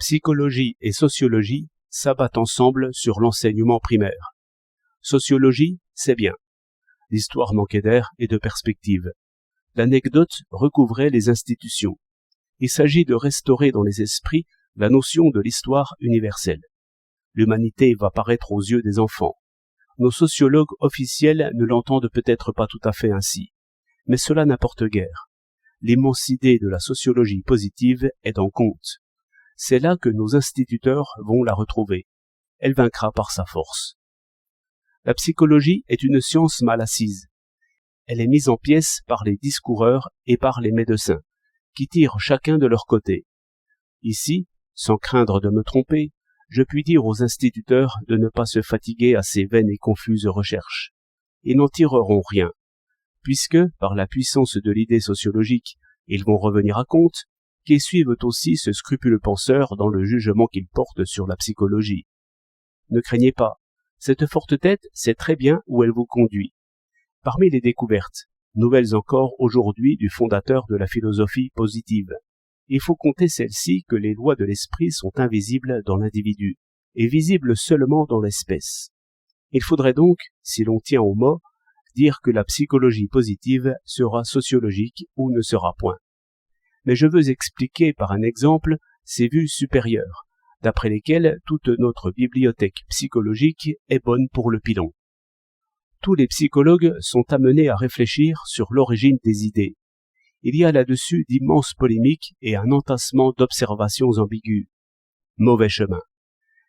Psychologie et sociologie s'abattent ensemble sur l'enseignement primaire. Sociologie, c'est bien. L'histoire manquait d'air et de perspective. L'anecdote recouvrait les institutions. Il s'agit de restaurer dans les esprits la notion de l'histoire universelle. L'humanité va paraître aux yeux des enfants. Nos sociologues officiels ne l'entendent peut-être pas tout à fait ainsi, mais cela n'importe guère. L'immense idée de la sociologie positive est en compte. C'est là que nos instituteurs vont la retrouver. Elle vaincra par sa force. La psychologie est une science mal assise. Elle est mise en pièces par les discoureurs et par les médecins, qui tirent chacun de leur côté. Ici, sans craindre de me tromper, je puis dire aux instituteurs de ne pas se fatiguer à ces vaines et confuses recherches. Ils n'en tireront rien, puisque, par la puissance de l'idée sociologique, ils vont revenir à compte, qu'ils suivent aussi ce scrupuleux penseur dans le jugement qu'il porte sur la psychologie. Ne craignez pas, cette forte tête sait très bien où elle vous conduit. Parmi les découvertes, nouvelles encore aujourd'hui du fondateur de la philosophie positive, il faut compter celle-ci que les lois de l'esprit sont invisibles dans l'individu, et visibles seulement dans l'espèce. Il faudrait donc, si l'on tient au mot, dire que la psychologie positive sera sociologique ou ne sera point. Mais je veux expliquer par un exemple ces vues supérieures, d'après lesquelles toute notre bibliothèque psychologique est bonne pour le pilon. Tous les psychologues sont amenés à réfléchir sur l'origine des idées. Il y a là-dessus d'immenses polémiques et un entassement d'observations ambiguës. Mauvais chemin.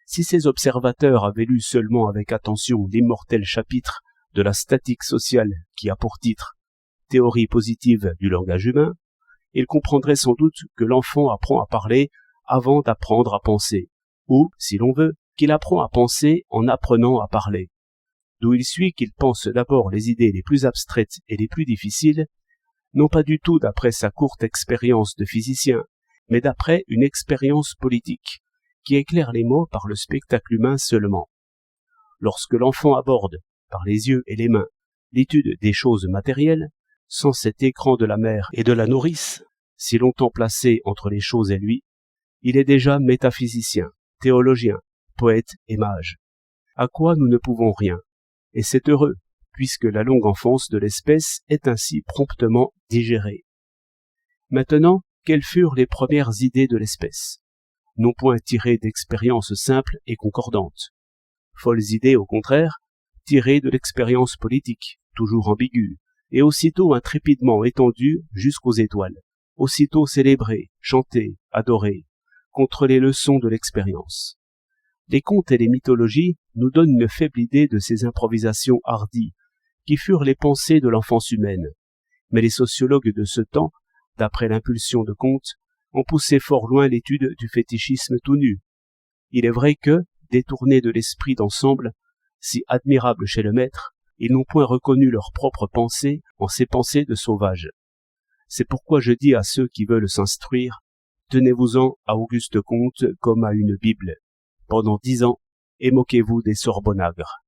Si ces observateurs avaient lu seulement avec attention l'immortel chapitre de la statique sociale qui a pour titre « Théorie positive du langage humain », ils comprendraient sans doute que l'enfant apprend à parler avant d'apprendre à penser, ou, si l'on veut, qu'il apprend à penser en apprenant à parler. D'où il suit qu'il pense d'abord les idées les plus abstraites et les plus difficiles, non pas du tout d'après sa courte expérience de physicien, mais d'après une expérience politique, qui éclaire les mots par le spectacle humain seulement. Lorsque l'enfant aborde, par les yeux et les mains, l'étude des choses matérielles, sans cet écran de la mère et de la nourrice, si longtemps placé entre les choses et lui, il est déjà métaphysicien, théologien, poète et mage. À quoi nous ne pouvons rien. Et c'est heureux, puisque la longue enfance de l'espèce est ainsi promptement digérée. Maintenant, quelles furent les premières idées de l'espèce? Non point tirées d'expériences simples et concordantes. Folles idées, au contraire, tirées de l'expérience politique, toujours ambiguë, et aussitôt intrépidement étendues jusqu'aux étoiles, aussitôt célébrées, chantées, adorées, contre les leçons de l'expérience. Les contes et les mythologies nous donnent une faible idée de ces improvisations hardies, qui furent les pensées de l'enfance humaine. Mais les sociologues de ce temps, d'après l'impulsion de Comte, ont poussé fort loin l'étude du fétichisme tout nu. Il est vrai que, détournés de l'esprit d'ensemble, si admirable chez le maître, ils n'ont point reconnu leur propre pensée en ces pensées de sauvages. C'est pourquoi je dis à ceux qui veulent s'instruire, tenez-vous-en à Auguste Comte comme à une Bible, pendant 10 ans, et moquez-vous des Sorbonnagres.